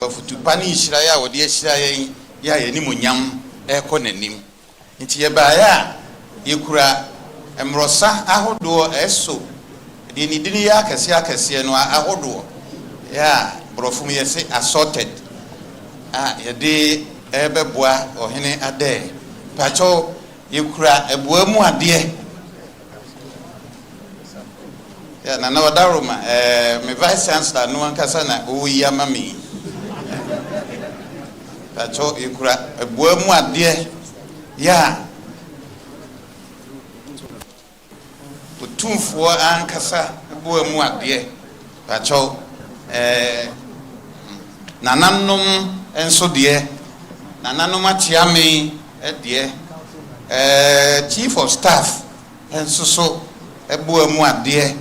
Bafutupani Israel or the Israel, ya any munyam, econonym. Into your baya, you cra, and Rosa, Ahodo, Esso. The Nidia Casia no Ahodo. Ya, Brofumia say assorted. Ya de Ebebois or Hene Ade. Pacho, you cra a boemu a dear. Ya, Nana Daruma, my vice chancellor, no one casana, oh, Yamami. Pacho, you cra a boemu a dear. Ya. Utumfo ankasa boemu a dear. Pacho, Nananum enso dear. Nananum atiame dear. Chief of staff enso so boemu a dear.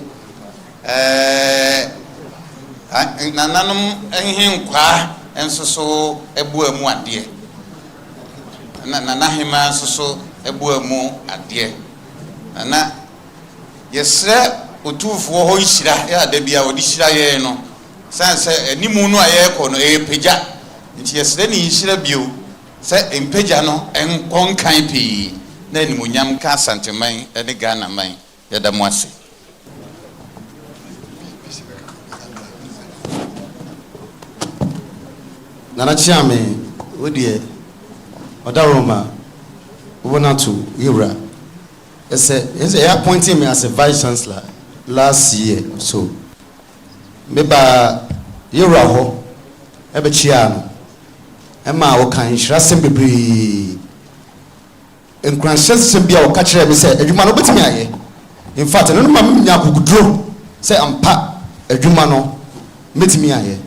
Nananum enhinkwa enso so boemu a dear. Nanahima enso so boemu a dear. Nana yesre otufu ho yira ya da bia odi shira ye no sanse animu no aye ko no peja nti yesre ni yira bio se empeja no enkon kan pi na animu nyam ka santeman ene Ghana man ya da moase Nana Chiame odie odaroma wonatu yura he appointed me as a vice chancellor last year. So, maybe you're ho, ebe chiano. Emma okan shirasim bebre. En conscience be our catcher me say, "Ejuma no betimi aye." In fact, no ma me nya kugudro say ampa ejuma no betimi aye.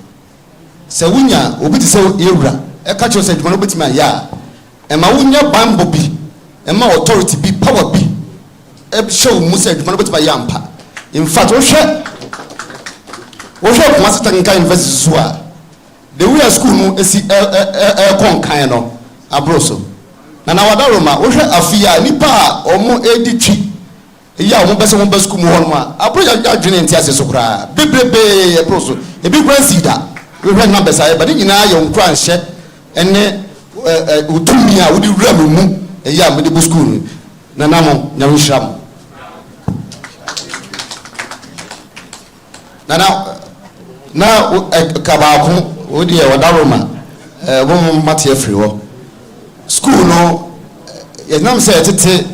Se wunya obi ti say ewura, e catcher say ejuma no betimi aye. Emma wunya bambo bi, emma authority bi, power bi. Show Musa Edmond with my yampa. In fact, we share Master Tanka University. The way school no is con kind abroso. And our Daroma, we share Afia, Nipa, or more ADT. Ya, one person won't school more. I put your judgment as a socra. Bebe, a proso, a big grand cedar. We read numbers, but in our young grand shed and Utumia would you remove a yam with the school. Nanamo, Namisham. Now, Kabako, Odi, Wadaroma, woman Mattia Freewo. School no, yet nam said it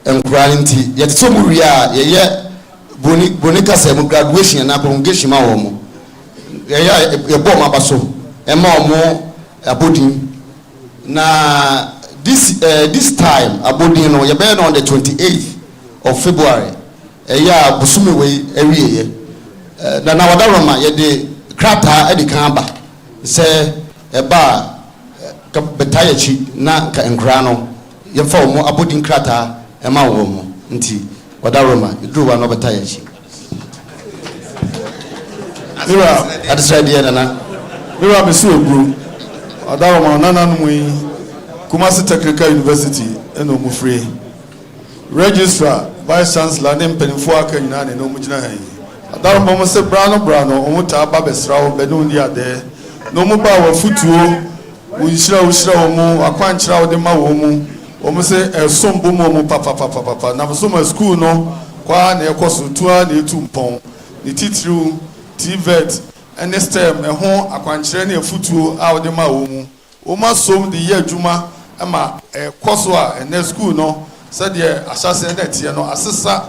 and quality, yet so Muria, yet Bonica said graduation and approbation. Mahomo. A bomb abaso, a more a pudding. Now, this time, a pudding or your bed on the 28th of February, a year Busumi way every year. Na wadaroma ye de krata e de kamba se e ba ka betaye chi na ka enkra no ye fa mo abodin krata e ma wo mo nti wadaroma idruwa no betaye chi mira adisra de na mira be so ogru wadaroma nana no yi Kumasi Technical University eno mu free registrar vice chancellor ne mpanimfo aka nyina ne no mu gina han Adaroma mo se brano omuta aba besra wo be no ndi ade no mu ba wa futuo wo nhira wo mu akwankyira wo de ma wo mu wo mo se esombo mo papa na so ma school no kwa na ekoso tua na etu mpon ni titru tvet ene stem ho akwankyira na efutuo a wo de ma wo mu wo ma som de ye adwuma ama ekoso a ene school no se de asase na tie no asesa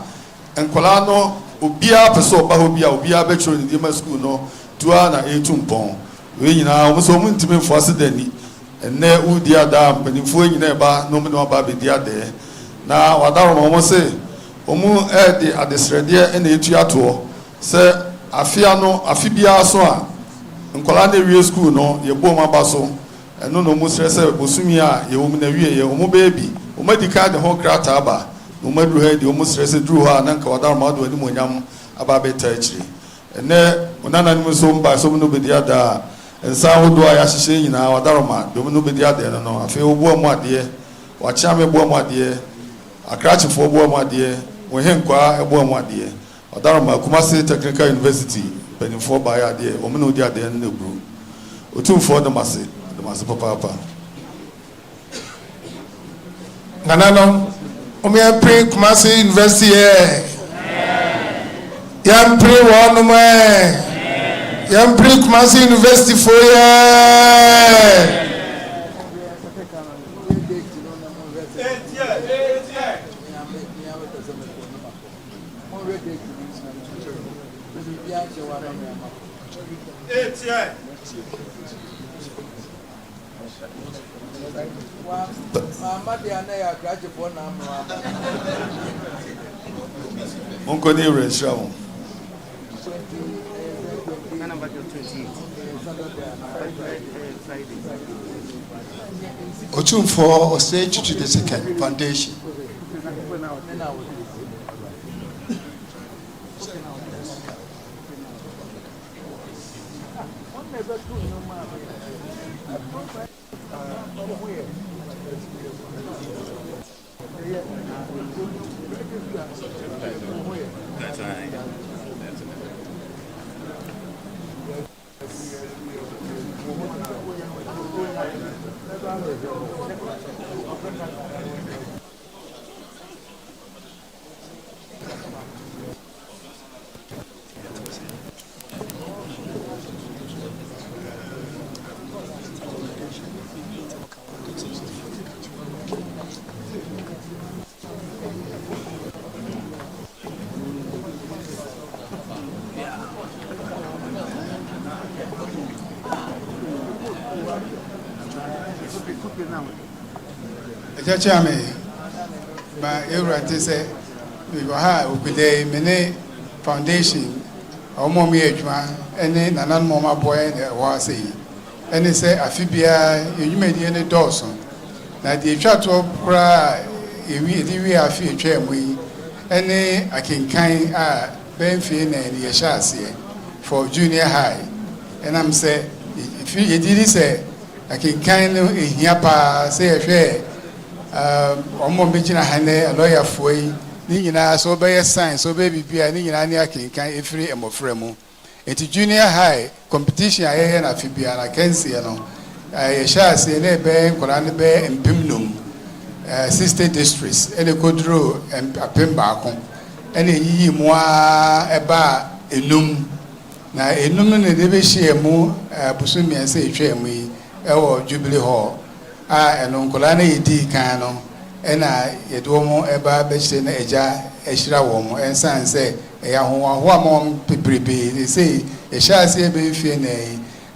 enkola no obia peso ba obia betro ni ma school no tua na etumpon we nyina o so mu ntime fo ase dani enne udi ada mpanimfo nyina ba no me no ba be dia de na wadaroma mo se omu de adesrede na etu ato se afia no afibia so a nkola na wie school no ye bo ma ba so eno no mu stress bosumi a ye wo mu na wie ye omu baby o medical de ho krata aba no madu he de omu stress dru ha na nka wadaroma do ani monyam aba beta akiri ene onana ni so mba so no be dia da ensa wodo a ya hihye nyina wadaroma do no be dia da no afi obu amu ade wa chia me bu amu ade akrachifo bu amu ade wo henkwa ebu amu ade wadaroma Kumasi Technical University penifo ba ya ade omu no dia da no bru Otumfo the masse papa. Nanano, Omia pre Kumasi University. Yam pre one man. Yam pre Kumasi University for ye. Monkoni Renshaw. Otumfo or stage to the second foundation. Chame, but you say we go high Awukudae many foundation or more me and then another mama boy and was say. And they say Afibia, you made any Dawson. Now the chat to cry if we are few chain we any I can kind Benfin and Yashasi for junior high. And I'm say if you did say I can kind of hear pa say a share. Omo mbejina hane lawyer foi ni nyina so be sign so be bibia ni nyina ne akenkan efiri emofre mu enti junior high competition aye na fibia na kensie no ye sha se na be nkola ne be empimnum 60 districts ene kodro apem baako ene yiyi mu a eba enum na enum no ne de be hie mu busumi ense etwa mu yi ewo jubilee hall eno nkola na yedi kan no ena yedo mo eba be hye na eja ehira wo mo ensan se eya ho amom pebrebe say ehia se be fie na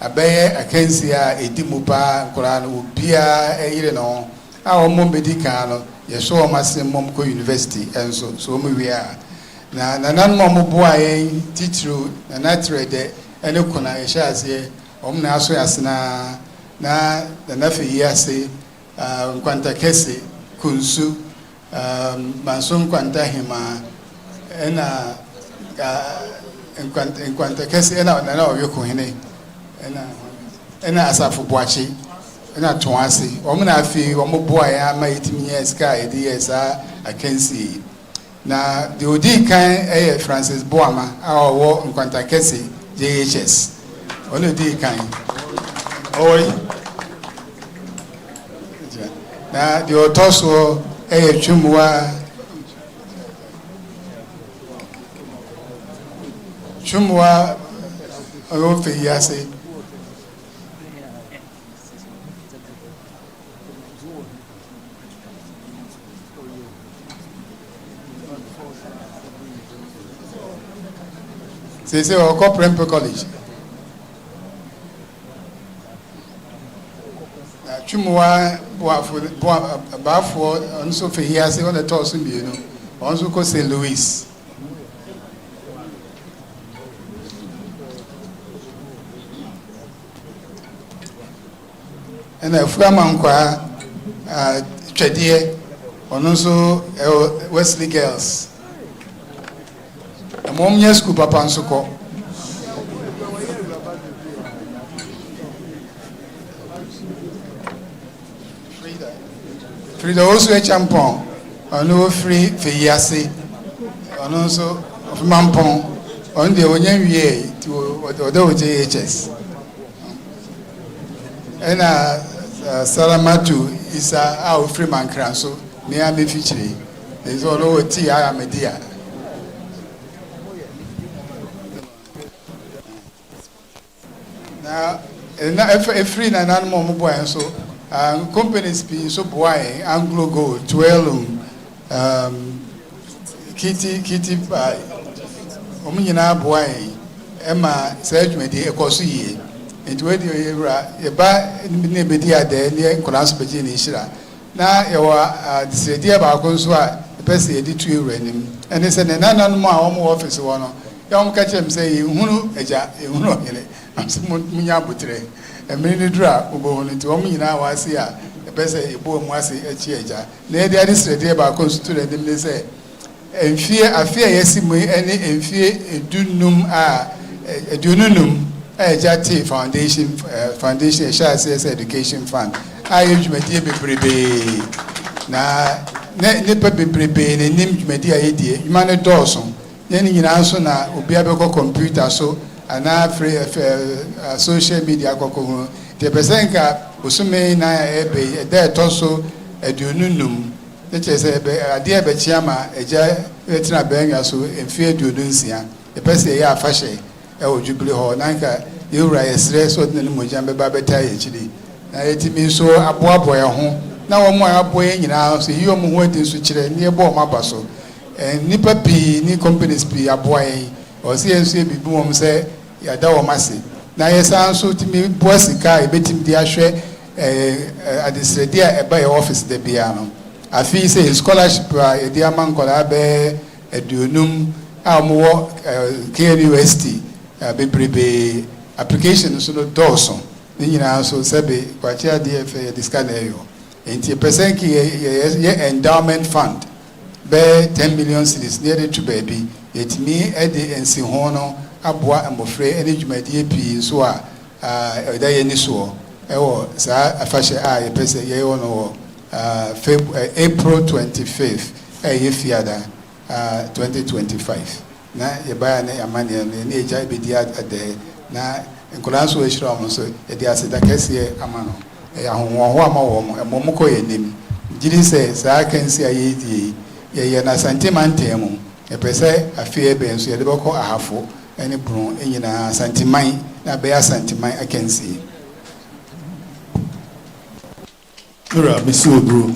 abaye akansi a edimu pa nkola no obia eyire no a mo bedi kan no ye so o masem mom ko university enso so mo wi a na nan mo bo ayen titru na natrede ene kuna ehia se na aso yasena na nafe yase nkwanta kese kunsu manson kwanta hima ena nkwanta kese ena na oyeko hene ena asafu boachi ena toase na afi omo boa ya ma yitimi yeska ediyesa akensi na the odi kan Francis Boama awo nkwanta kese JHS ono di kan oi na the otoso chumwa ofe yase c'est au Opemsuo college chumwa bafo onso fe yase on the toso mienu onso ko St. Louis ena fuama nkwa twedie onso Wesley Girls mom nya school papa nso ko Frida also a champion ono free feyase ono so of mampon on the onye wie to odo JHS ɛna Salamatu Isa a ofiri Mankran so me a me fikyire nso no oti a media na every na nan mo boy so companies be so boy Anglo Gold Twelum Kitty nyinaa boy ema say adwumadi ekoso yie nti we di ewura ye ba ne bedi ade ne nkolanso beji ne hira na ye wa disredi ba ko nso a pese ye di tu ewura nim ene se ne nanan mo a wo mo office wo no ya mo ka chem say ye hunu eja ye hunu ohele amse munya botre emiri ne dura obo no nti wo nyinaa wa ase a pese ye bo mu ase echi eja na ye di disredi ba ko nso tu ne nim ne se enfie afia yesi mu ene enfie edunum a edununum Jati Foundation Shares Education Fund. I use media bebrebe. Na nipa bebrebe ne nim media idea. You man Dawson. Yeni nyina so na obi abeko computer so ana free social media kokko. The percentka osume na ebe there toso edununum. Ne chese ebe ade ebe chiama eja etina benga so emfie edununsia. The person ya afashe ewo jubile ho nanka yewura yesre so de ne moja beba beta ye chiri na yetimi so aboabo ye ho na wo mo abo ye nyina so yi omo ho adi so chire ne ebo mo aba so nipa pi ni companies pi abo ye o se enso ebibu mo se ya da wo mase na yesan so timi bo sika e betim di ahwe adisredi a eba ye office de bia no afi se scholarship e di amankola be edunum a mo wo KNUST bebrebe application so no Dawson ni nyina so sebe kwachi ade efe discuss na yo enti percent ye endowment fund be 10 million cedis near the to baby etimi ede ensi ho no aboa amofre ene dwumadi epi so a eda ye ni so ewo sa afashe a ye pese ye wo no April 25th ye fiada 2025 na ye baya na amane ne eja ebedi ade na nkolanso ehira omo so e di aseda kese amano e ahonwo ama wo mo emomko ye nim giri se sa kansi aye di ye na santiman mu e pese afie be nso ye de beko ahafo ene bru enyina santiman na be ya santiman akansi Nura misu bru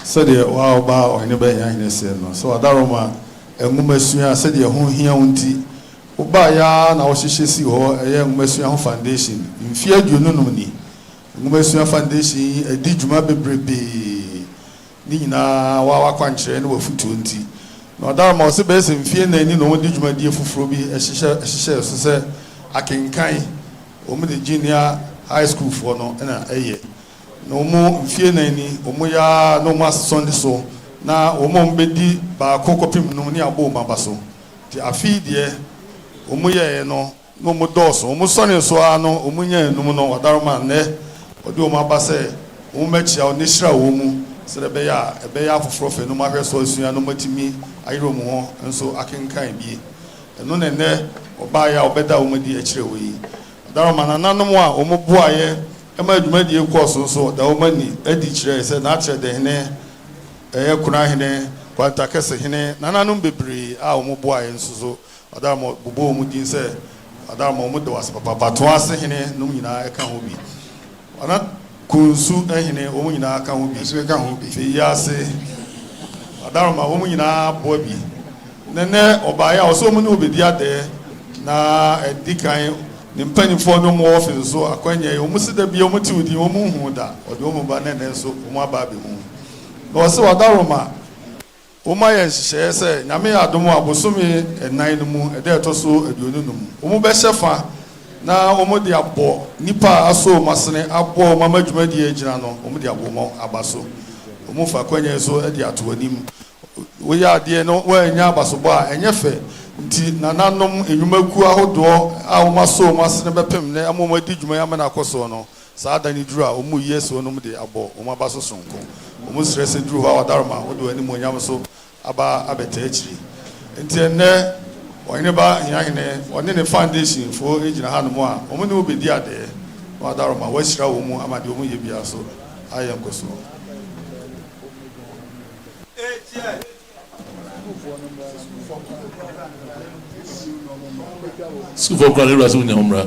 so de wa ba o ne be yan ne se no so adaroma engumasua se de ho hia unti Uba ya na oshishe si ho eye ngumesua ho foundation mfia dwonunum ni ngumesua foundation edi dwuma bebrebe ni nyina wa kwankyere ne wafutu nti na odar se be se mfie na ni no di dwuma die fufuro bi ehihye so se akenkan omu de junior high school for no na eye no mu mfie na ni omu ya no mu asonde so na omu mbedi ba kokopim no ni abo mabaso ti afi de omuye no no mu doso omu sone so ano omunya enum no wadaroma ne odi omu abase omu mechia oni hira wo mu se be ya afoforo fe no mahwe so asua no matimi ayiro mu ho nso akenkan bi eno ne oba ya obeda omu di akire wo yi wadaroma na nanom a omu boaye ema adwuma di ekoso so da omani adi kire se na akire de ne kuna hene kwanta kese hene nananom bebre a omu boaye nso so Adamo bubo mu din se adamo mu de was papa to ase hene no nyina eka ho bi ana kunsu ehene o mu nyina aka ho bi so eka ho bi fi yase adamo o mu nyina bo bi nene obaya o so mu ne obedi ade na edikan ne mpanifo no mu office so akwanya o mu sida bi o mu ti udi o mu hu da o de o mu ba nene so o mu aba be mu no se wadaroma Oma ye hye se nyame adomo abosome enan no mu ede etoso aduonunum omu be hyefa na omu de abo nipa aso masene abo mama dwuma die agina no omu de abo mo abaso omu fa kwanya so ede ato anim wo ya de no wa nya abaso bo a enye fe nti nananom enwumaku ahodo a omu so masene bepem ne amoma di dwuma ya mana akoso no saa dani duru a omu yeso no mu de abo omu abaso sonko omu stress duru ha wadarma odo ani mo nyam so aba abeta akiri nti enne onye ba hine one ne foundation fo ejina ha no a omu ne obedi ade Wadaroma, Westra Umu, Amadiomu Yebiaso, I am Koso. Suvo Kwale Razunya Umra.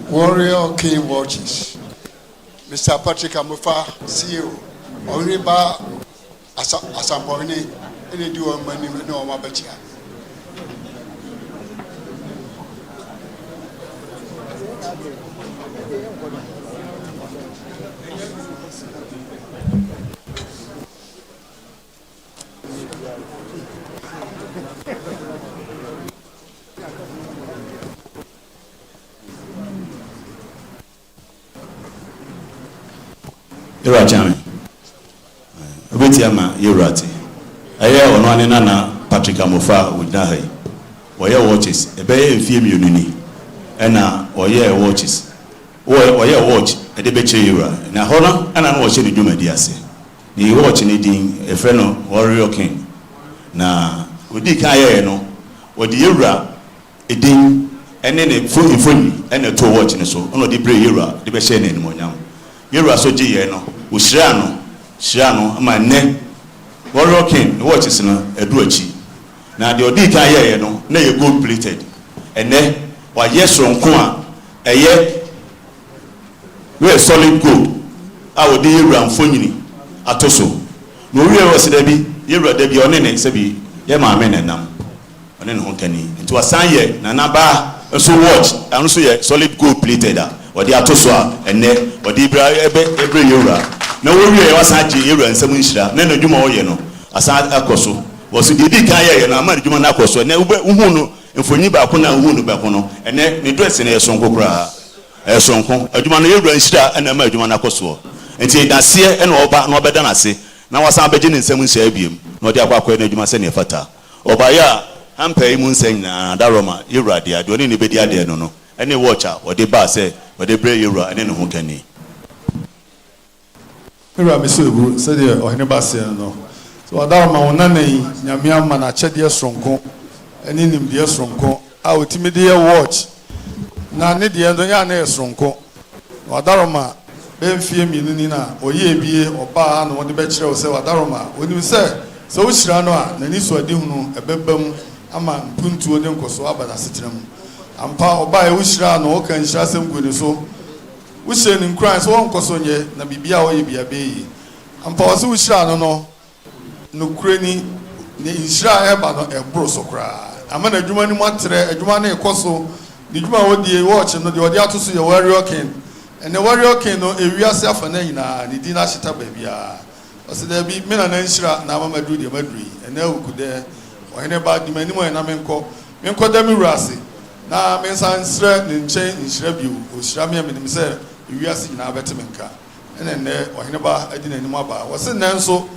Warrior King Watches. Mr. Patrick Amufa, CEO. Oriba Asamponi, any do a money with no Mabatia. Irachami. Obetiama Yerati. Aya ono anena na Patrick Amofa wudahai. Oye watches. Ebe mfie miunini. Ena oye watches. Oye watch ɛde bɛkyerɛ yɛwura na hɔ no ɛna no wɔhyɛ ne dwumadi ase ne wɔɔkye ne din ɛfrɛ no warrior king na odi kan yɛɛ no wɔde yɛwura edin ɛne ne mfoni ɛna ɛtoo wɔɔkye ne so ɛna ɔde brɛ yɛwura de bɛhyɛ ne animonyam yɛwura so gye yɛn no wɔhyira no ama nnɛ warrior king ne wɔɔkye se no ɛdu akyi na deɛ ɔdi kan yɛɛ no na yɛ gold plated ɛnɛ wayɛ soronko a ɛyɛ wɛ solid gold a wɔde yɛwura mfonyini ato so na owie wɔ se dabi yɛwura dabi ɔne ne sɛbi yɛ maame na nam ɔne ne ho kani nti wasan yɛ nanaba nso watch ano nso yɛ solid gold plated a wɔde ato so a ɛnɛ wɔde ɛbrɛ yɛwura na wɔwie wasan gye yɛwura nsɛm nhyira na n'adwuma wɔyɛ no asan akɔ so wɔ so deɛ di kan yɛyɛ no ama n'adwuma no akɔ so ɛnɛ wohu no mfonyi baako na wohu no baako no ɛnɛ ne dress no yɛ sonko koraa ɛyɛ sonko adwuma no yɛwura nhyira ɛna ama adwuma no akɔ soɔ nti daseɛ ɛna ɔba na ɔbɛda n'ase na wasan bɛgye ne nsɛm nhyira abiem na ɔde akɔ akɔyɛ n'adwuma sɛnea ɛfata ɔbaeɛ a ampa yi mu nsɛ nyinaa darɔma yɛwura adeɛ adeɛ ɔne ne bɛdi adeɛ no no ɛne watch a wɔde baa sɛ wɔde brɛ yɛwura ɛne ne ho kani yɛwura me so ebu sɛdeɛ ɔhene ba seɛ no so ɔdarɔma wo nana yi nyame ama n'akyɛdeɛ soronko ɛne nimdeɛ soronko a ɔtumi de yɛ watch na ne deɛ no yɛ a na yɛ soronko ɔdarɔma bɛmfie mmienu ni na ɔyɛ ebie ɔbaa na wɔde bɛkyerɛ wo sɛ ɔdarɔma onim sɛ wohyira no a n'ani so ade hunu ɛbɛba mu ama mpuntuo ne nkɔso aba n'asetena mu ampa ɔbaa yɛ wohyira no ɔka nhyira asɛm gu ne so wohyɛ ne nkuran sɛ wɔnkɔso nyɛ na biribiara wɔyɛ bia bɛyie ampa wɔ sɛ wohyira no nokure ni ne nhyira a ɛba no ɛboro so koraa ama na adwuma no mu atrɛ adwuma no ɛkɔ so ne dwuma a wɔdie wɔɔkye no deɛ ɔde ato so yɛ warrior king ɛnɛ warrior king no ewiase afa no nyinaa ne din ahyeta baabiara ɔsɛ daabi me na nhyira na ama maduru deɛ maduru yi ɛnɛ Awukudae ɔhene ba di m'anim ɛna menkɔ da me wura ase na mensa nsrɛ ne nkyɛn nhyira bio ɔhyira me a menim sɛ ewiase nyinaa bɛte me nka ɛna nnɛ ɔhene ba adi n'anim aba wɔsɛ nnɛ nso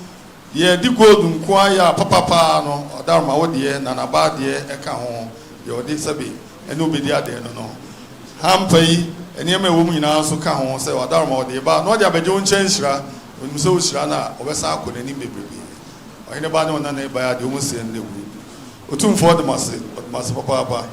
deɛ di gold nko ayɛ a papapaa no ɔdaroma wo deɛ na n'aba deɛ ɛka ho deɛ ɔde sɛbe ɛne obɛdi adeɛ no hampa yi nneɛma ɛwɔ mu nyinaa nso ka ho sɛ ɔdaroma ɔde ba na ɔde abɛgye wo nkyɛn nhyira onim sɛ wohyira no a ɔbɛsan akɔ n'anim bebrebe ɔhene ba ne ɔna na ɛba a deɛ ɔmu sie no gu ɔtumfoɔ ɔde mase papaapa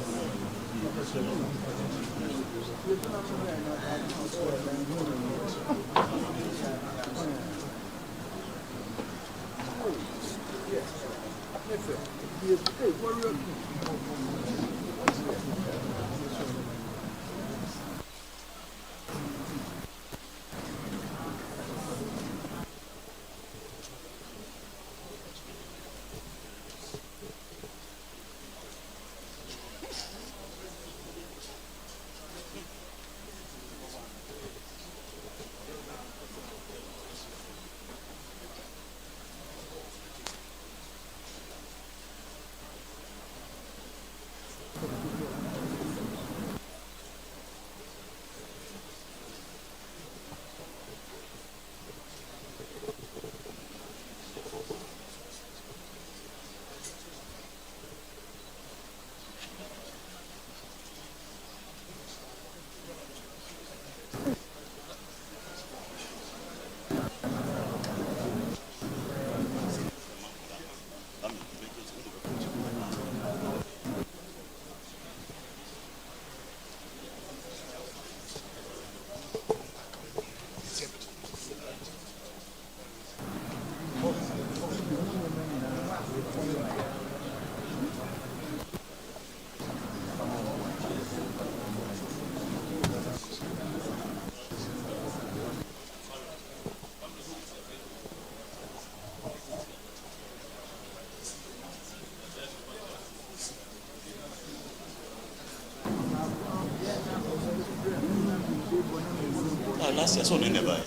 last year so never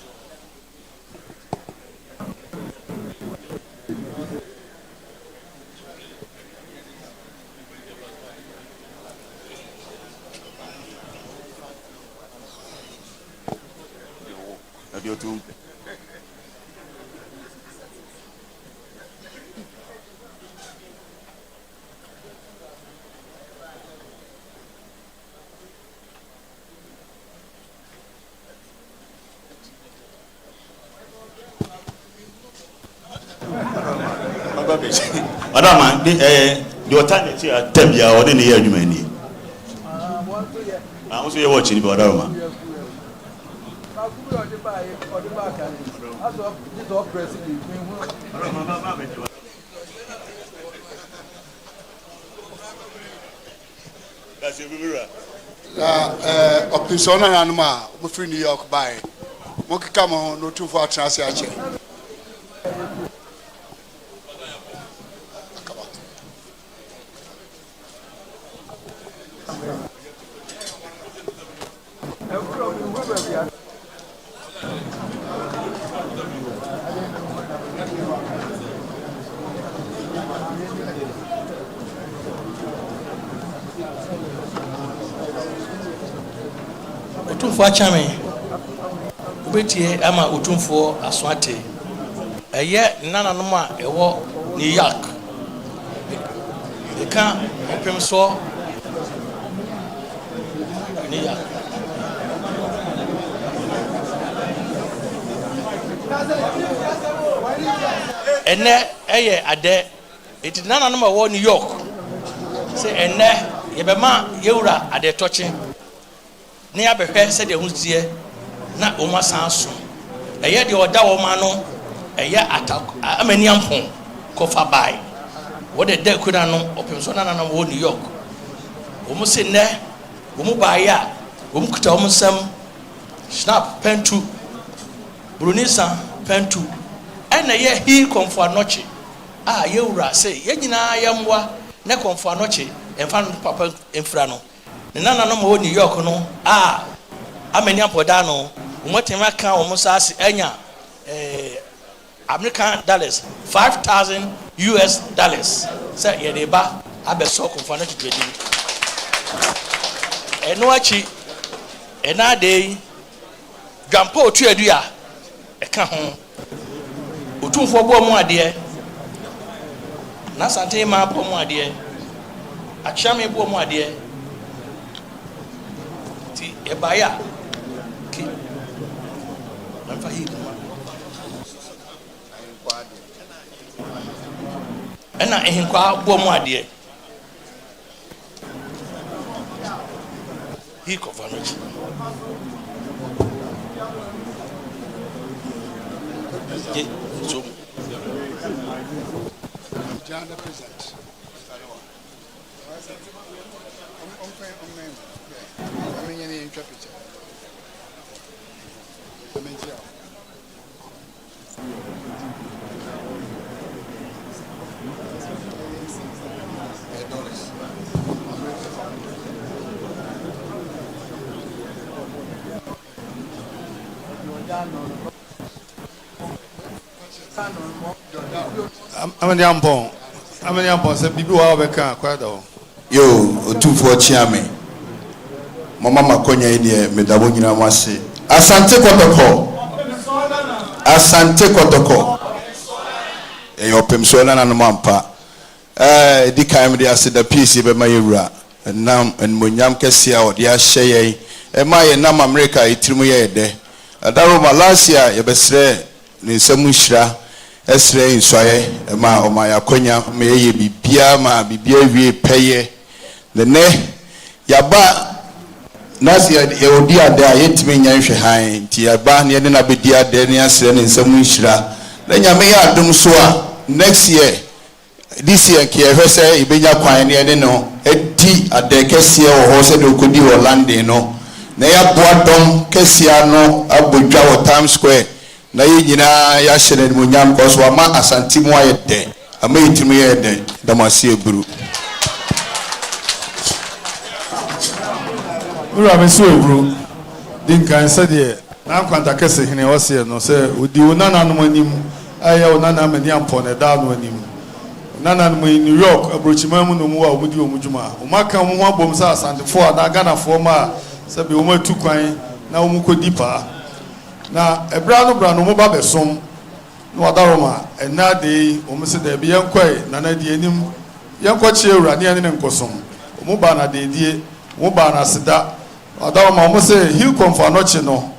Madam, the alternative at Tebia or any year you may need. I also you're watching about Arma. That's your mirror. Opemsuo na anuma mo free New York by mo kika mo no too for transfer ache Utumfo achame ubetie ama utumfo aswate eye nana no ma ewo New York eka Opemsuo New York ene eye ade eti nana no ma wo New York se ene yebema yewura ade toche ne abehwe se de huzie na o ma sanso eye de oda wo ma no eye attack amani ampon kofa bai wo de kuda no Opemsuo na wo New York o mu se ne o mu bai a o mu kuta o mu sam snap pentu brunisa pentu ena ye hi komfo anoche a ye wura se ye nyina ye mwa ne komfo anoche emfa no papa emfra no ne nana no mo New York no amani apoda no umotema kan o musase enya American dollars $5,000 say ye de ba abeso komfo anoche twedi eno achi ena dey gampo otu adua eka ho otumfo bo mu ade na sante ma bo mu ade achame bo mu ade ti ebaya ki amfa hi ena ehinkwa bo mu ade hi kovanochi so Jana present Amani ampon se bibi wa obeka kwada o yo otumfo chiame mama makonya ide medabo nyina mwase asante kotoko e Opemsuo na no mampa di kaim de aseda peace be mayewura nam en monyam kese a ode ahye ye e ma ye nam America itirim ye de adaro Malaysia ye besre ni samu hira esre insoye ma o ma yakonya me ye bibia ma bibia wie peye the ne yaba nasi ye odi ade a yetime nyan hwe han ti yaba ne na bedi ade ne asre ne samu hira na nyame ya adom so a next year this year ki ehwe se ibenya kwan ne ne no edi ade kese o ho se de okodi wo landing no na ya boadom kese ano abodwa wo Times Square na ye nyina ya hyere mu nyam ko so ama asantimu ayede ama yitimu yede damase eburu ura mesu eburu din kan se de na kwanta kese hene wose no se odi onana no anim aya onana mani ampon na da no anim nana no New York abrochima mu no mu a omudi omudwuma o maka mu ho abom sa asantefo a na Ghana fo ma se be o ma tu kwan na o mu kodi pa na ebra no mo ba besom no wadaroma ena de o mo se de be yankoi na na de anim yankwa chi ewura ne ne nkosom o mo ba na de die o mo ba na seda wadaroma o mo se hill comfort no chi no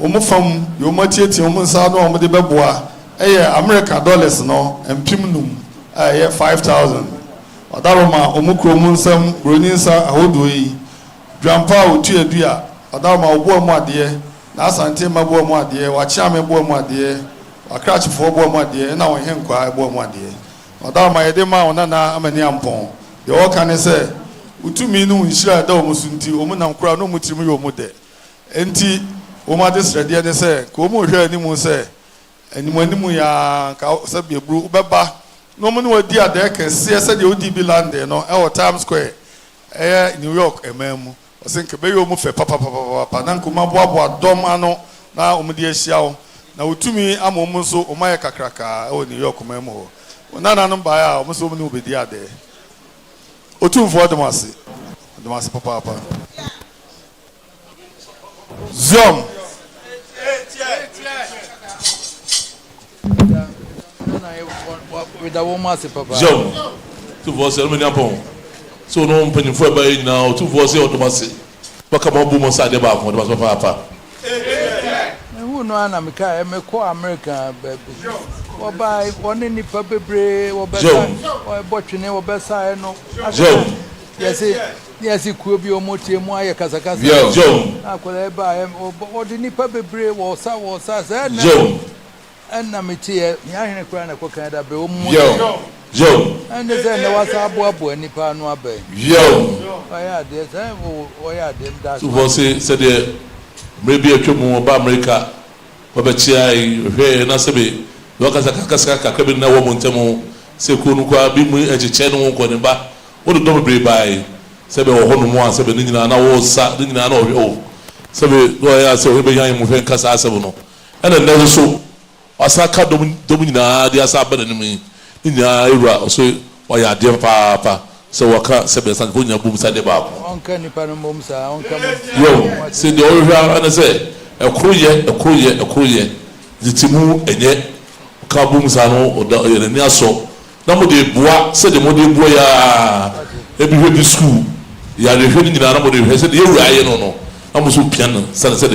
o mo fam yo mo tietie o mo nsa no o mo de beboa eye American dollars no empim num ɛyɛ 5,000 ɔdaroma ɔmo kurom nsɛm buroni nsa ahodoɔ yi dwampa a otu edu a ɔdaroma ɔboa mu adeɛ na asante ma boa mu adeɛ wakyeame boa mu adeɛ wakrakyefoɔ boa mu adeɛ ɛna wɔn henkwa boa mu adeɛ ɔdaroma yɛde ma wɔn nana amani ampɔn deɛ ɔka ne sɛ utumi no nhyira da wɔn so nti wɔn nam kora na wɔn tirim yɛ wɔn dɛ nti wɔn ade srɛdeɛ ne sɛ ka wɔn hwɛ anim sɛ anim yaa ka sɛ beeburu bɛba na wɔn ne wɔdi adeɛ kɛseɛ sɛdeɛ odi bi land no ɛwɔ Times Square ɛyɛ New York ɛman mu ɔsɛ nka bɛyɛ wɔn fɛ papapapapa na nkɔmɔ aboaboa dɔm ano na wɔn de ahyia wɔn na wotumi ama wɔn nso wɔn ayɛ kakraka ɛwɔ New York man mu hɔ wɔn nananom baa a wɔn nso wɔn ne wɔn bɛdi adeɛ otumfoɔ dɔm ase papaapa Zion. Zion. Tu vois, c'est le meilleur pont. So, non, on peut une fois, tu vois, c'est automatique. Pas comme un boum, ça débat, on ne va pas. Who know I'm a core American baby. Or by one in the puppy bray or better or botching or better. Joe. Yes, it could be a motive, Moya Casacas. Joe. I could buy him or the puppy bray or sour says, Joe. And I'm a tear, Yana Crana Cocanada, Joe. And then was our bobo and Nipa no bay. Yo. I had this, I had them. Tu vois, c'est des. Maybe a few more about America. Babachia, here, Nasabi, Lokasaka, Kabin, no woman, Temo, Sekunuka, Bimu, and Cheno, Koneba. What do you buy? Sebe Honoma, Sebe Nina, Nina, no, Sebe, Loya, so we began moving Casasabono. And another so, Osaka Domina, the Asaba enemy, Nina, Ira, so, why are dear Papa? So Waka, Sebe San Punya Boom Sadeba. Uncle Nipanumsa, Uncle. Yo, say the old and I say, a courier, the Timu, and yet, Kabum Sano, or the Niaso. Nobody bois, said the Modi Boya, every baby school. You are reading in another who said, you are no. I'm so piano, San said,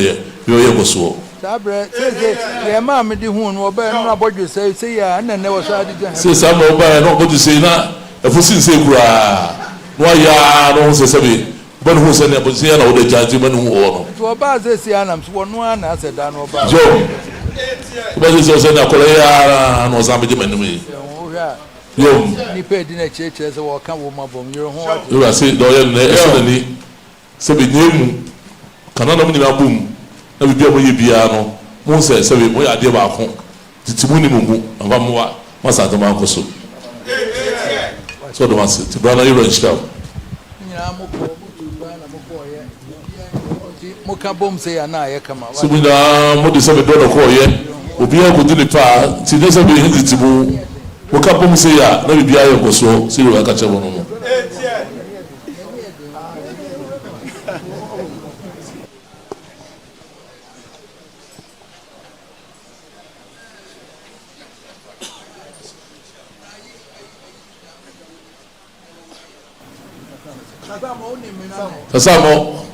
you are so. Sabre, the mamma did who no bear no body say, and then there was I did say some over nobody say that. If we see say, why ya don't say, but who said that was here or the judgment who order. To about this, Yanams, one as a dano about Joe. But it's also a Korea and was enemy. Yo, you paid in a church as a walk on my bomb. You're home. you are saying, Doyle, so be name cannot nominate boom. Never be able to be piano. Mose said, we are dear back home. The Timuni Mumu and Vamua was at the Marcoso. So the master to brother Iron Mokabom say, and I come out. So we are more than $7 call yet. We'll be able to do the far. See, there's a bit of Timu. Mokabom say, let me be able to so see you catch one. Kasamo.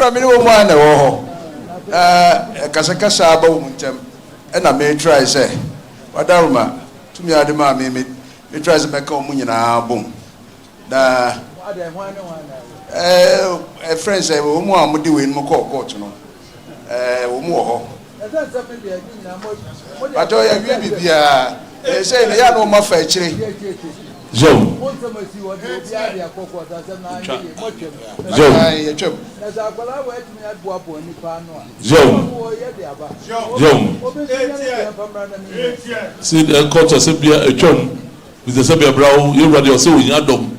Minimum one or Casacasa Bomuntem, and I may try say, Wadaruma, to me, Adama, me try to make a munion album. A friend say, Womo, I'm doing Moko, you know. Womo. But I agree with you, say na ya no ma fa chire Jom. See the culture say be a chom with the sabia brow you ready say we adom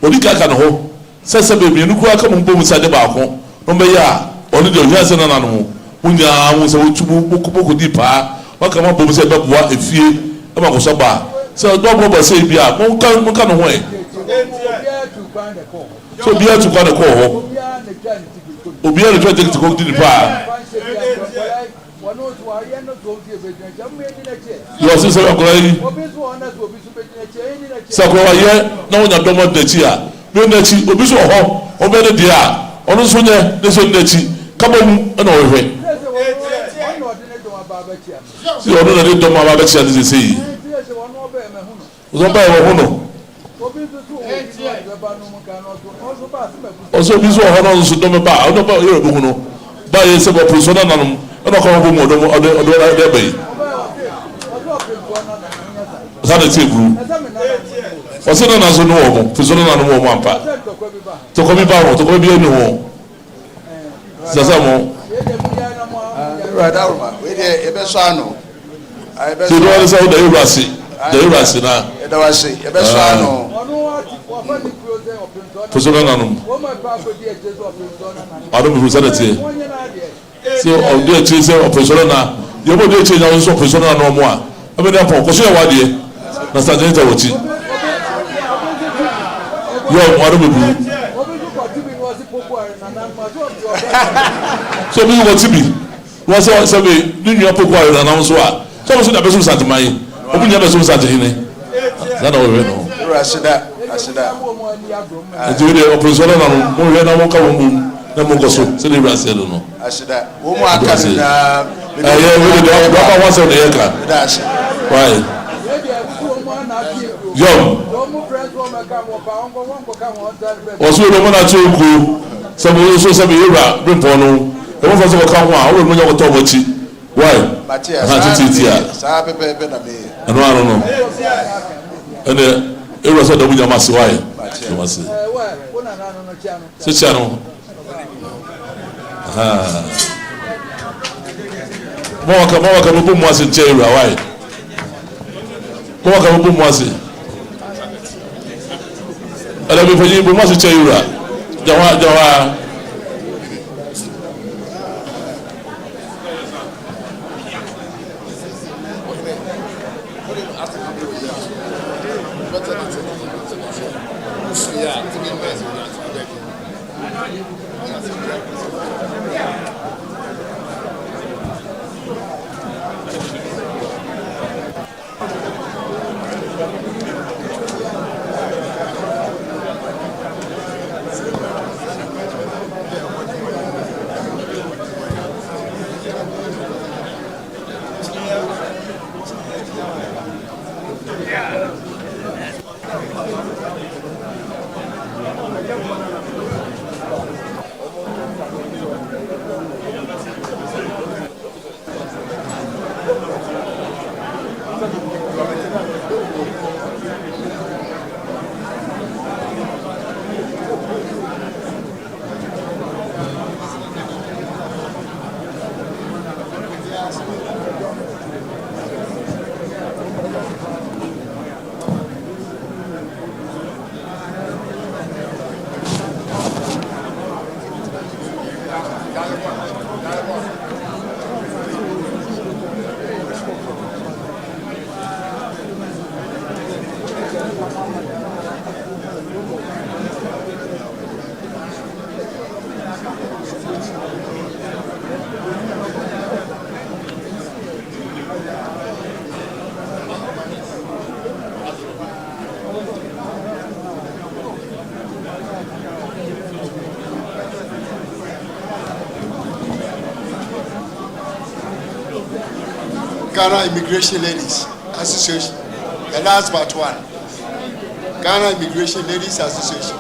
odi ka ka no ho say say be mienu ku aka mo bom sade ba ko no be ya oni de ohia se na na no unya wo say otubu bokuboku di pa waka mo bom say be boa efie e ma ko so ba say do bo say bia mo ka no ho e so bia to kwa the call ho obia the try take to go di pa you are say akorai sakwa ye na wonya domo dachi a me na chi obi so ho o be ne dia ono so nye ne so dachi kaba mu na o hwe si ono na de domo ba ba chi a de sei o ba e wo no also bi so ho no so domo ba o no ba ye bo no ba ye se bo persona na no ono ko bo mo do de be sana teburu ose na nazo no wo persona na no wo ampa to ko bi ba wo to ko bi enu wo sasa mo radar we de ebe so ano ebe so do say da urasi na da wase ebe so ano persona na no ado mi persona tie so o do tie say persona na yo mo do tie na so persona na no mo a ebe na pon ko so ya wade na sajenta woti yo aro bebu so bi woti bi wo se be ninu apoko ari na so a so so da be so santimai obi nya be so santihine za na wo we no asida ejo de operation na no mo we na mo ka wo mu na mo ko so se le rase lo no asida wo mo aka na we de ba wa so de yeka why yo osu lo mo na choku se mo so se be yura brimpo no e mo fa so ka ho a wo mo nya ko to mo chi why ha titi a sa pepe na me ano no ene e so da mu nya masi why masi se cha no mo ka mo mo asi che yura why mo ka mo mo asi ala bi faji bo mo si che yura jawa Ghana Immigration Ladies Association, the last but one. Ghana Immigration Ladies Association.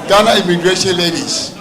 Ghana immigration ladies.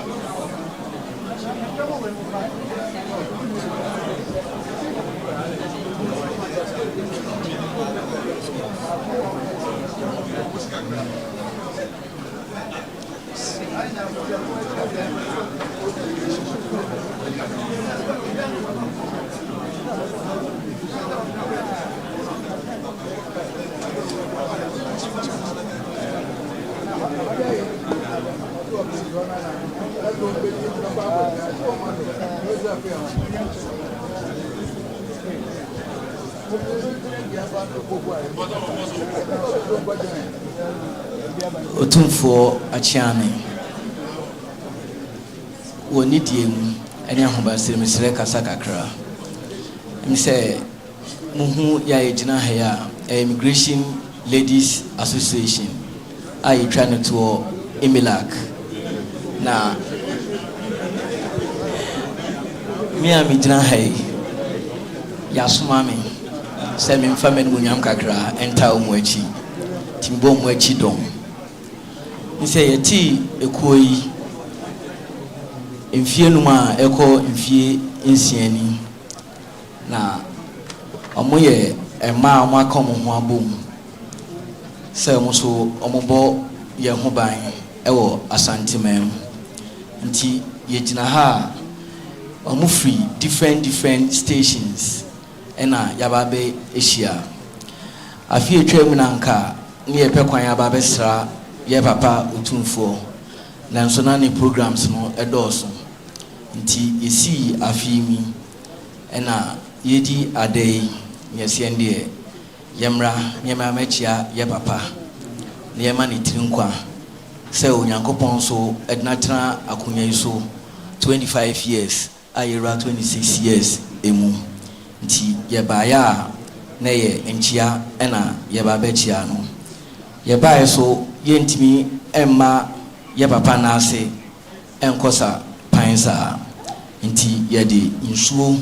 Otumfuo achiane woni diemu ene ahobasire mesire kasa kakra em say muhu ya ejina ha ya Immigration Ladies Association ai trying to Emilak na mi amijina ha ya sumami say me mfa men munyam kakra enta omuachi timbo omuachi dom nse yeti ekoyi mfie numa eko mfie nsiani na omoye ema amaka mo ho abom se mo so omobo ye ho ban ewo asantemam nti yegina ha omufri different stations ena yababe eshia afie etwam nanka ne ye pekwan yababe sra ye papa Otumfuo na nso na ne programs no edoso nti yesi afimi ena yedi adai yesi ndie yemra nyema machia ye papa ne yema ne tirinkwa se onyankopon so ednatra akunya iso 25 years ayera 26 years emu nti ye baaya na ye enchia ena ye babechia no ye bae so yentimi emma ye papa na ase enkosa pansa nti ye di nsuo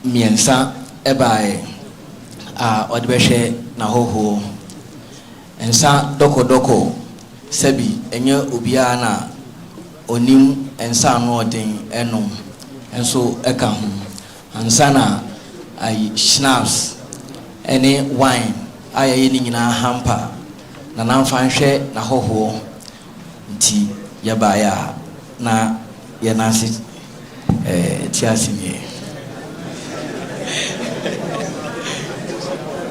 miensa ebae a odebehwe na hoho ensa doko sebi enye obia na onim ensa no odin enom enso eka ho ansa na ai schnapps ene wine ayaye ni nyina hampa na namfa nhwe na hoho nti yabaya na yanasi tiasimi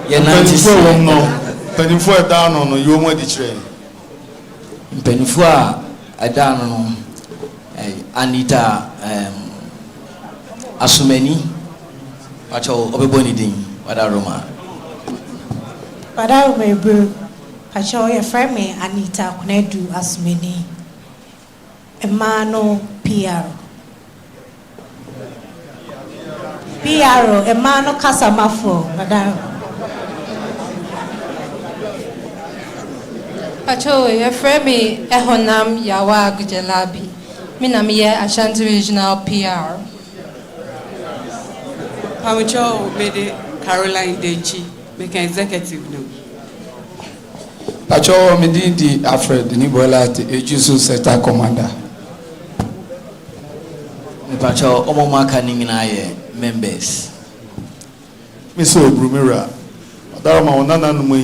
yanasi no penifo edano no yomo di kire penifo edano no Anita Asumeni acho obeboni din wada Roma Padà me bro acho your friend me Anita Kunedu Asumeni Emano PR Emano Kasamafo Padà acho your friend me Ehonam Yawa Gujelabi Minamiye Ashanti Regional PR Pamucho Bede Caroline Denchi make executive no Pacho Medindi Alfred Nibola Ejusu Sector Commander Pacho omomaka ningina ye members Mr. Brumira Darama onana no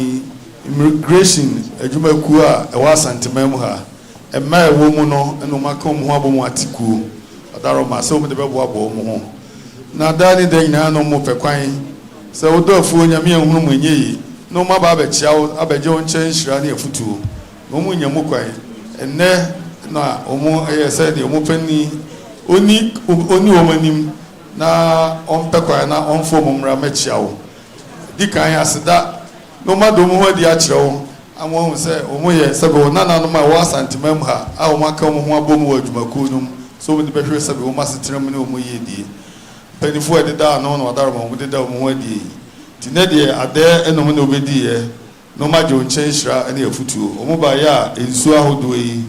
immigration adwumaku a ewa santemam ha emma ewo mu no eno maka mu ho abomu atiku Darama se omo de bebo abo mu ho na dani de nyina no mo pekwan se odofu onyame ehunu mu enyeyi no ma ba abechia abeje onche nhira na efutuo no mu nyamu kwan enne na omo eyese de omo pani oni omanim na ompekwan na onfo momra machia wo dikan aseda no ma do mu ho di akire wo amwo hu se omo ye se be nana no ma wa santimam ha a omo aka mu ho abomu adwumaku num so when the better said we must tell me no more ye penny for the down on or darm with the down more ye Tinedia are there and no one over dear no matter on change any of futu Omobaya in Suahodwe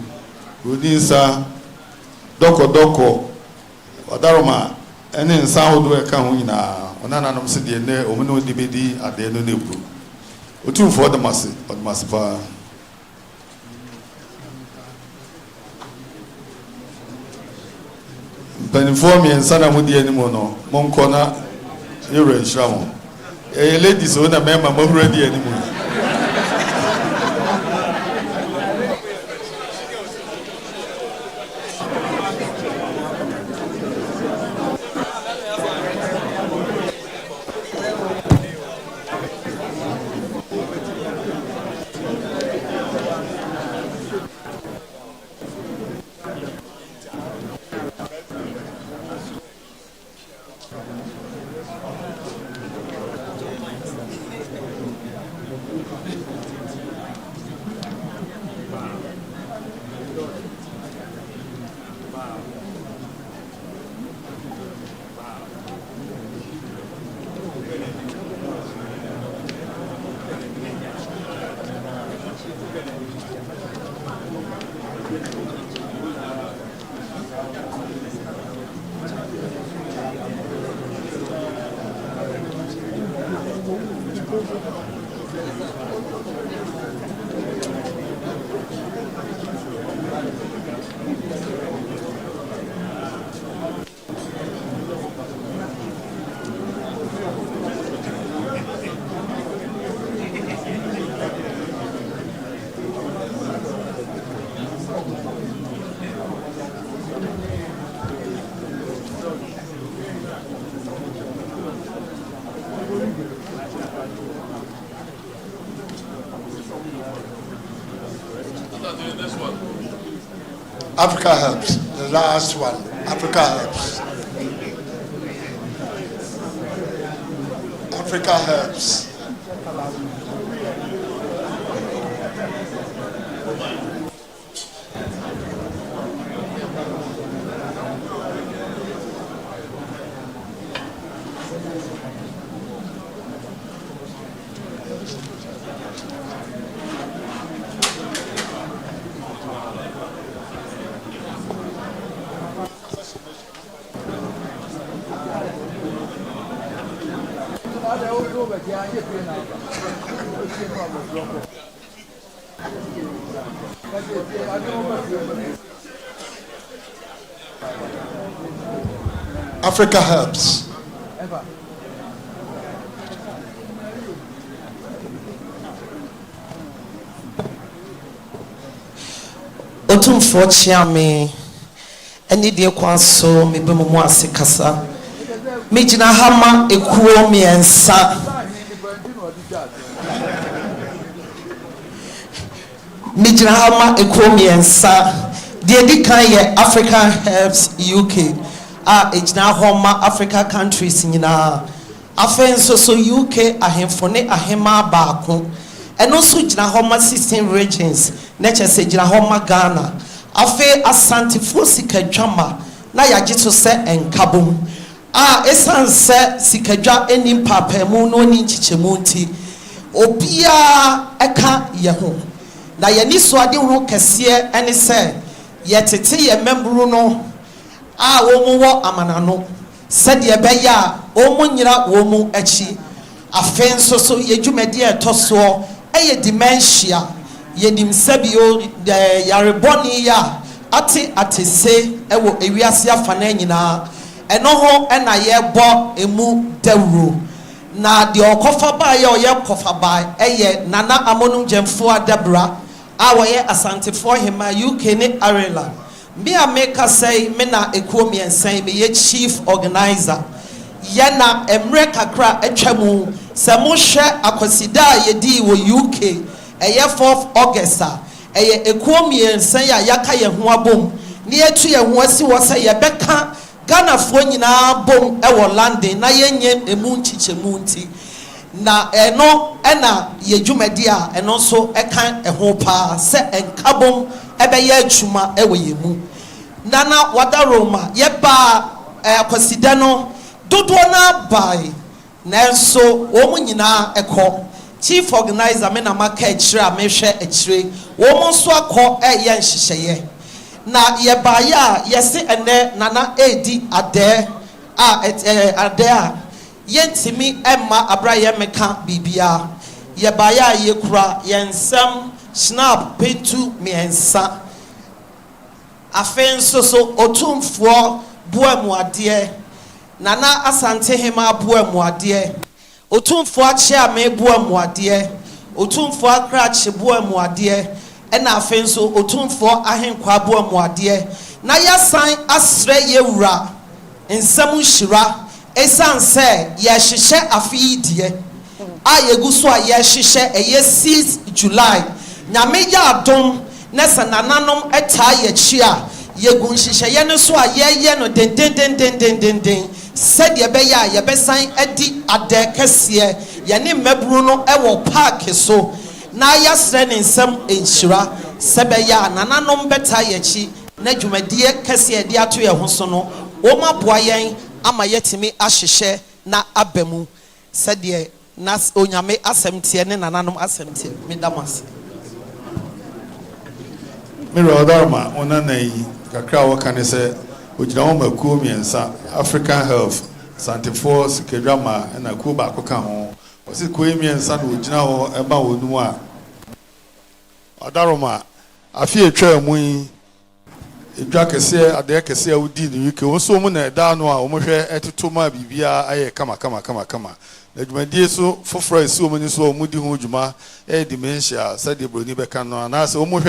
Udinsa Doko or Daroma and in Sahodwe Kahuna on an anonymous dinner or no DVD at the end of the book. O two for the mass or Massiva. Penny and Sana with the animal, Moncona, you're in Shamo. A lady's own a member of ready anymore. Africa helps. The last one. Africa helps. Africa helps. Africa helps. Otumfo chiame eni de kwaso me bemu mu ase kasa me gina hama ekuo miensa me gina hama ekuo miensa de di kan ye African Helps UK ejina homa Africa countries nyina afenso so UK ahemfone ahema baako eno so gina homa 16 regions nature say gina homa Ghana afe asante fosika dwama na yageto se enkabom esan se sikadwa enim papemu no ni nchichemu nti obia eka ye ho na ye ni so ade ho kese ene se ye tete ye membru no wo mu wo amanano se de be ya o mu nyira wo mu achi afenso so ye dwumade etoso eye dementia ye dim sabio yareboni ya ate se ewo ewiase afana nyina eno ho ena ye bo emu dawro na de okofa ba ye oye kofa ba eye nana amonum jemfo adabra awoye asantefo hema UK ne Ireland me ameka say me na ekuo miensan me ye chief organizer ye na emre kakra atwamu se mo hwe akosida ye di wo UK eye 4th August eye ekuo miensan ya yaka ye ho abom ne etu ye ho asi wo say ye beka Ghana fo nyina bom ewo London na yenye emu nchichemu nti na eno ena ye dwumadi a eno so ekan eho pa se enkabom ebe ye atwuma ewo yemu Nana Wadaroma, Yeba, Kwasidano, Dudwana by Nanso, Womanina, Echo, Chief Organizer, Menamaka, Chira, Mesha, Echre, Woman Swako, Yan Shishaye. Na Yebaya, Yesi, and then Nana Edi, Ade, Ade, Yentimi, Emma, Abraham, Meka, Bibia, Yebaya, Yekura, Yensam, Snap, Pintu, Miensa. Afen so otumfo boamu ade nana asante hema boamu ade otumfo achia me boamu ade otumfo akrache boamu ade ena afen so otumfo ahenkwa boamu ade na yasan asre yewura nsam hira esanse ye hihye afidie a yeguso a ye hihye eye 6 July nyame ya adom nesa nananom eta ye chia yegun hihye ye no so a ye no den said ye be ya ye besan edi ade kese ye ne mabru no ewo park so na yasre ne nsam enhira sebe ya nananom beta ye chi na dwumadie kese ye de ato ye ho so no wo maboa yen ama yetimi ahihye na abamu said ye na onyame asemtie ne nananom asemtie medamase Mira Odarma, Onanai, Kakao can say, which Naoma Kumiensa, African Health, Santa Force, Kedrama, and a Kuba Kokamo, was it Kuimian San which now about Nua Odarma, I fear trail mui, a drunk a say, a deck a say, who did you can also moon a down or almost at 2 ma bibia, I come. Let my dear so for Fry so many so moody hujuma, dementia, said the Brunibe Cano, and as almost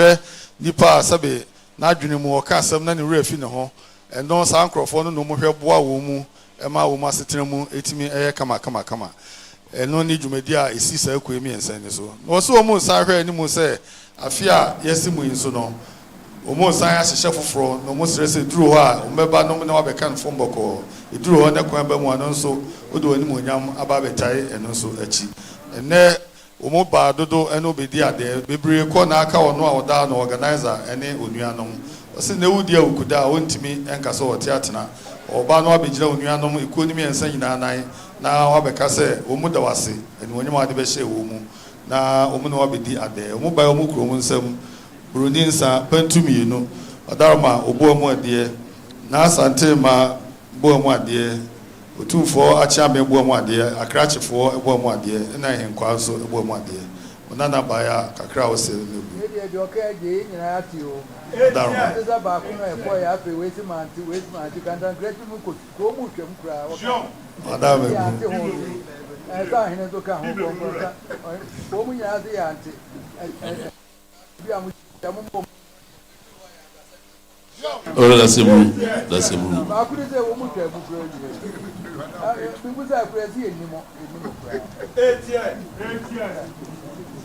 Nipa Sabe, not dreaming more castle, none ref in the home, and no sound crofon, no more boa womu, Emma Umasa Tremu, 18 air, come. And no need you media is Sisa Quimi and Sandy so. No so almost I heard any more say, I fear, yes, in so no. Almost I asked a shuffle from no most rest drew her, remember no man ever can form boko. It drew on the Quamba one also, who do any more yam about a tie and also a cheap. And there, Umoba Dodo and Obedia there, Bibri Konaka or no down organizer, and then Unianum. Was in the Udia Awukudae, went to me and Casso Tiatana, or Bano Abijah Unianum, economy and saying nine, now Abacase, Umudawasi, and when you want to be say Umu, now Umuno Abidi at there, Umuba Umukro, some. Brunisa Pentumi, no, Adarma, Obomo, dear, Nasante ma Bomo, dear, 2 for Achame Bomo, dear, a cratch for a Bomo, dear, and I am quite so a Bomo, dear. Nana by a crowd say, okay, you Darma. is about a boy after waiting man to wait man to can great people could go move them crowd. Madame, I saw him to come home. Woman, as the auntie. Oh, that's a move. That's a move. I couldn't say woman to people are crazy anymore.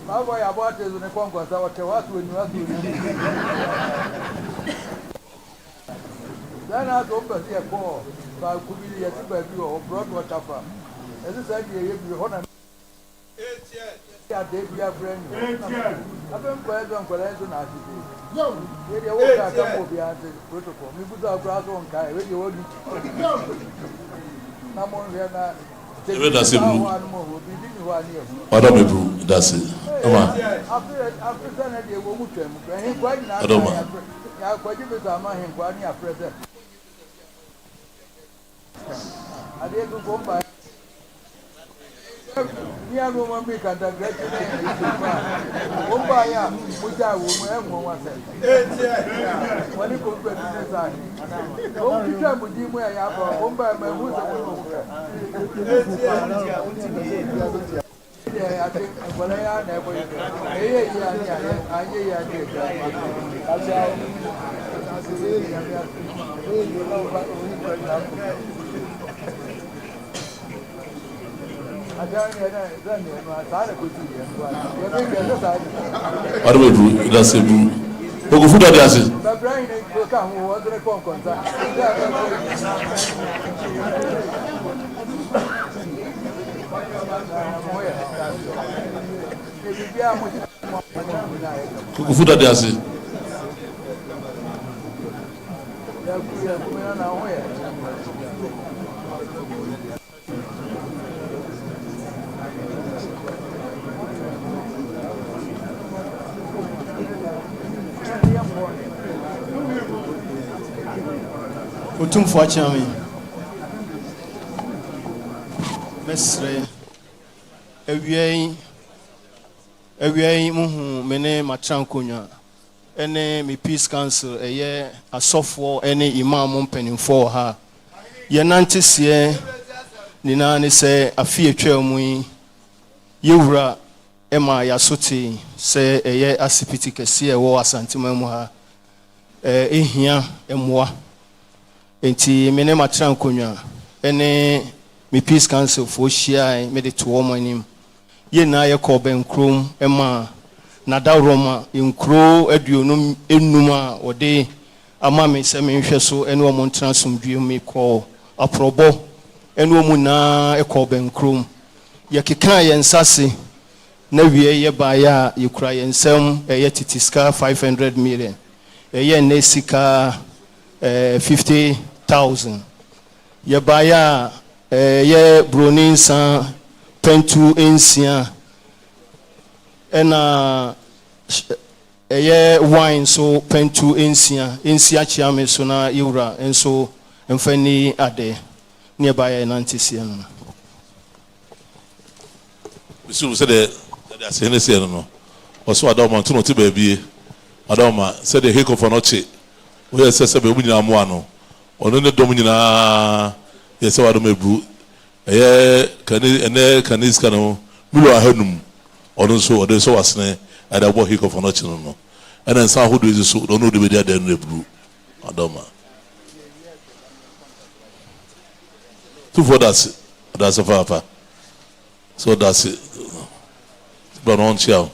My boy, about is on a conquest. I was when you are doing. Then I don't see a call, but could be a super view or broad water farm. As I said, you honor. They are friends. I've been quite on Colenso now. They are all behind the protocol. We put our grass on Kai. You will be no more than that. That's a move. Madame, that's it. Come on. After Sunday, we will move them. And quite not. I don't know. Quite a bit of my hand, quite near present. I did to go by. Near woman make a great Ombaya, which I will have one said. When you go to the side, don't you come with him where I have a Ombaya, my wood. I think when I am never. What do we do? That's a move. But food does it. Food does it. Otumfo akyame mesre awiai muhu mene matrankonya ene me peace council eye asofo ene imam mpanimfo ha ye nantesie nina ne se afi atwa mu yewura ema yasote se eye asipiti kese e wo asantima mu ha ehia emwa enti mene matrankonya ene me peace council for shia me de to womanim ye na ye ko benkrom ema na da roma nkro aduonum enum a ode ama me se me hwe so ene omo transumdue me ko aprobo ene omu na e ko benkrom ye keka ye nsase na wie ye ba ya ye kura ye nsam ye titiska 500 million ye nesika 50,000 ye ba ya ye bronin san pentu ensia ena ye wine so pentu ensia chiame so na yura enso emfani ade nearby nantesia no bisu se de asene no oso adoma to no ti baabie adoma se de heko for no che we se be nyina mo ano ono ne dom nyina yese wadom ebru kanis kanu milo ahanum ono so ode so wasne ada bo hiko for no che no ena nsa hodo ezi so no de be dia da no ebru adoma tu for that's a papa so that's it but on chiao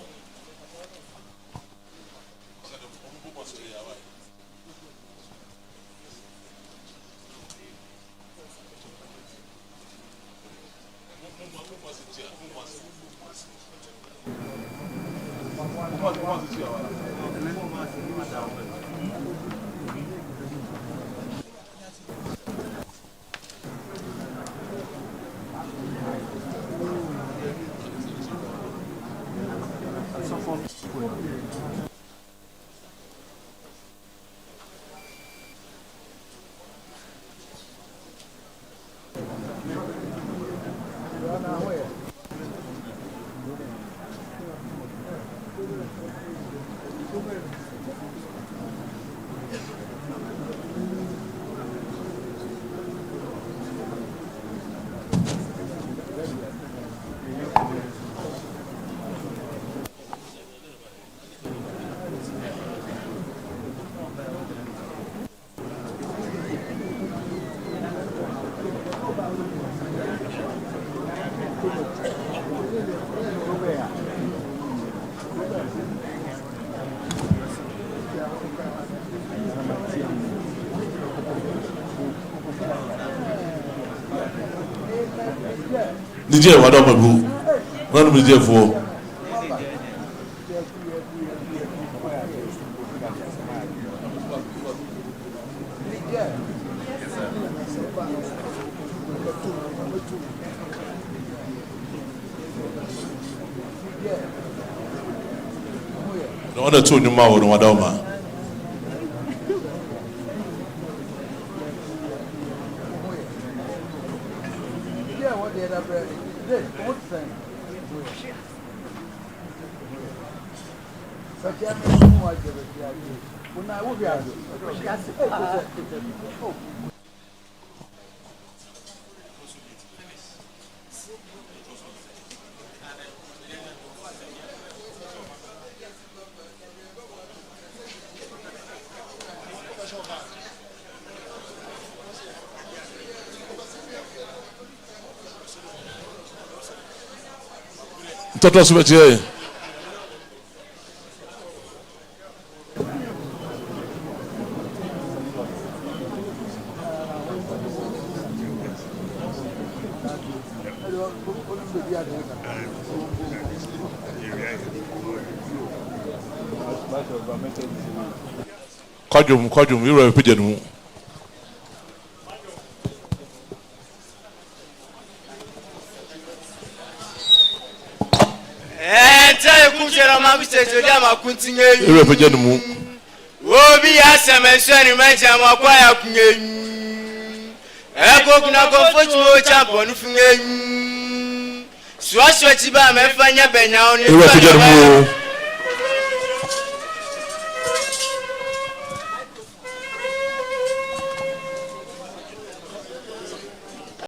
DJ wado magu nanu mi DJ fo no wonder to nyuma wo no wado ma Toto subetier Kwadum you repeat it. Enta kunjera mabise jama kuntinye. Ewe peje mu. Obi asemenso ni meja makwa ya kunye. Eko kuna konfochu champion funye. Swaswa chiba mefanya benya oni. Ewe peje mu.